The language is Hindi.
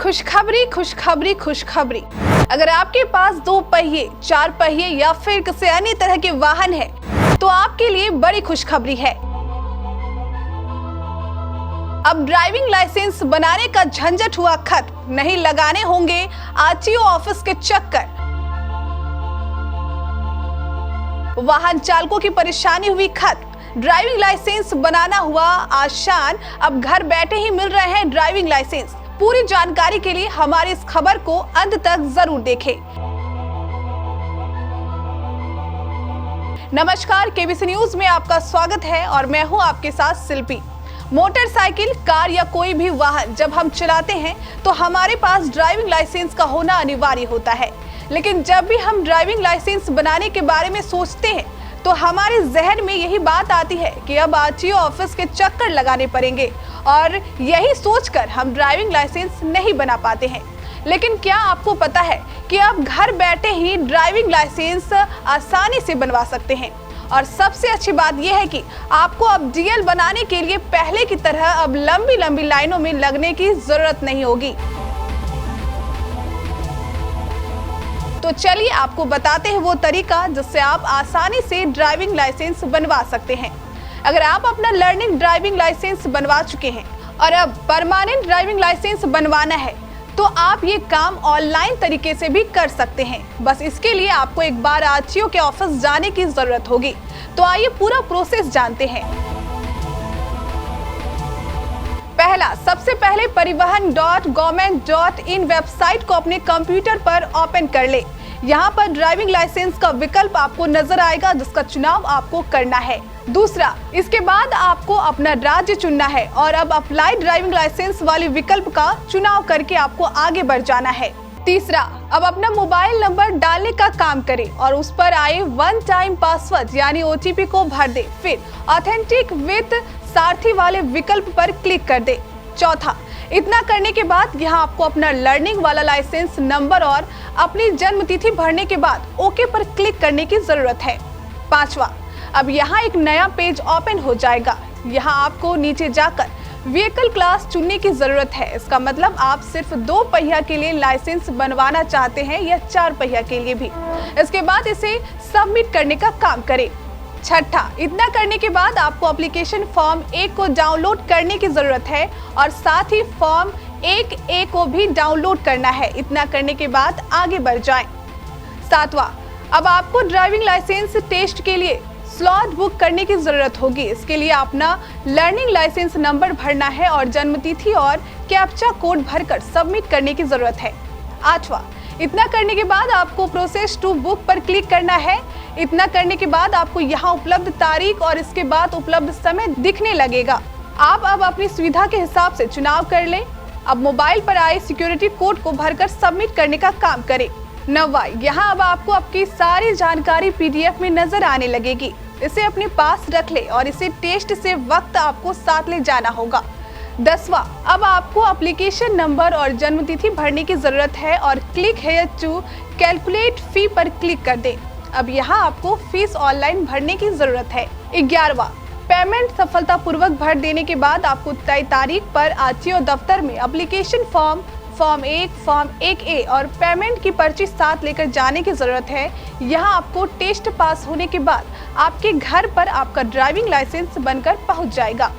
खुशखबरी खुशखबरी खुशखबरी। अगर आपके पास 2 पहिए, 4 पहिए या फिर किसी अन्य तरह के वाहन है तो आपके लिए बड़ी खुशखबरी है। अब ड्राइविंग लाइसेंस बनाने का झंझट हुआ खत्म, नहीं लगाने होंगे आरटीओ ऑफिस के चक्कर। वाहन चालकों की परेशानी हुई खत्म, ड्राइविंग लाइसेंस बनाना हुआ आसान। अब घर बैठे ही मिल रहे हैं ड्राइविंग लाइसेंस। पूरी जानकारी के लिए हमारी इस खबर को अंत तक जरूर देखें। नमस्कार, केबीसी न्यूज में आपका स्वागत है और मैं हूं आपके साथ शिल्पी। मोटरसाइकिल, कार या कोई भी वाहन जब हम चलाते हैं तो हमारे पास ड्राइविंग लाइसेंस का होना अनिवार्य होता है। लेकिन जब भी हम ड्राइविंग लाइसेंस बनाने के बारे में सोचते हैं तो हमारे जहन में यही बात आती है कि अब आरटीओ ऑफिस के चक्कर लगाने पड़ेंगे और यही सोचकर हम ड्राइविंग लाइसेंस नहीं बना पाते हैं। लेकिन क्या आपको पता है कि आप घर बैठे ही ड्राइविंग लाइसेंस आसानी से बनवा सकते हैं? और सबसे अच्छी बात यह है कि आपको अब डीएल बनाने के लिए पहले की तरह अब लंबी लंबी लाइनों में लगने की जरूरत नहीं होगी। तो चलिए आपको बताते हैं वो तरीका जिससे आप आसानी से ड्राइविंग लाइसेंस बनवा सकते हैं। अगर आप अपना लर्निंग ड्राइविंग लाइसेंस बनवा चुके हैं और अब परमानेंट ड्राइविंग लाइसेंस बनवाना है तो आप ये काम ऑनलाइन तरीके से भी कर सकते हैं। बस इसके लिए आपको एक बार आरटीओ के ऑफिस जाने की जरूरत होगी। तो आइए पूरा प्रोसेस जानते हैं। पहला, सबसे पहले परिवहन.government.in वेबसाइट को अपने कंप्यूटर पर ओपन कर ले। यहाँ पर ड्राइविंग लाइसेंस का विकल्प आपको नजर आएगा जिसका चुनाव आपको करना है। दूसरा, इसके बाद आपको अपना राज्य चुनना है और अब अप्लाई ड्राइविंग लाइसेंस वाले विकल्प का चुनाव करके आपको आगे बढ़ जाना है। तीसरा, अब अपना मोबाइल नंबर डालने का काम करें और उस पर आए 1 टाइम पासवर्ड यानी OTP को भर दे। फिर ऑथेंटिक विद सारथी वाले विकल्प पर क्लिक कर दे। चौथा, इतना करने के बाद यहाँ आपको अपना लर्निंग वाला लाइसेंस नंबर और अपनी जन्म तिथि भरने के बाद ओके पर क्लिक करने की जरूरत है। पांचवा, अब यहाँ एक नया पेज ओपन हो जाएगा। यहाँ आपको नीचे जाकर व्हीकल क्लास चुनने की जरूरत है। इसका मतलब आप सिर्फ 2 पहिया के लिए लाइसेंस बनवाना चाहते हैं या 4 पहिया के लिए भी। इसके बाद इसे सबमिट करने का काम करें। छठा, इतना करने के बाद आपको एप्लीकेशन फॉर्म 1 को डाउनलोड करने की जरूरत है और साथ ही फॉर्म 1A को भी डाउनलोड करना है। इतना करने के बाद आगे बढ़ जाएं। सातवां, अब आपको ड्राइविंग लाइसेंस टेस्ट के लिए स्लॉट बुक करने की जरूरत होगी। इसके लिए अपना लर्निंग लाइसेंस नंबर भरना है और जन्म तिथि और कैप्चा कोड भरकर सबमिट करने की जरूरत है। आठवां, इतना करने के बाद आपको प्रोसेस टू बुक पर क्लिक करना है। इतना करने के बाद आपको यहाँ उपलब्ध तारीख और इसके बाद उपलब्ध समय दिखने लगेगा। आप अब अपनी सुविधा के हिसाब से चुनाव कर लें। अब मोबाइल पर आए सिक्योरिटी कोड को भरकर सबमिट करने का काम करें। 9वां, यहाँ अब आपको आपकी सारी जानकारी PDF में नजर आने लगेगी। इसे अपने पास रख ले और इसे टेस्ट से वक्त आपको साथ ले जाना होगा। 10वां, अब आपको एप्लीकेशन नंबर और जन्म तिथि भरने की जरूरत है और क्लिक हेयर टू कैलकुलेट फी पर क्लिक कर दे। अब यहाँ आपको फीस ऑनलाइन भरने की जरूरत है। 11वां, पेमेंट सफलतापूर्वक भर देने के बाद आपको तय तारीख पर आरटीओ दफ्तर में एप्लीकेशन फॉर्म 1, फॉर्म 1A और पेमेंट की पर्ची साथ लेकर जाने की जरूरत है। यहाँ आपको टेस्ट पास होने के बाद आपके घर पर आपका ड्राइविंग लाइसेंस बनकर पहुँच जाएगा।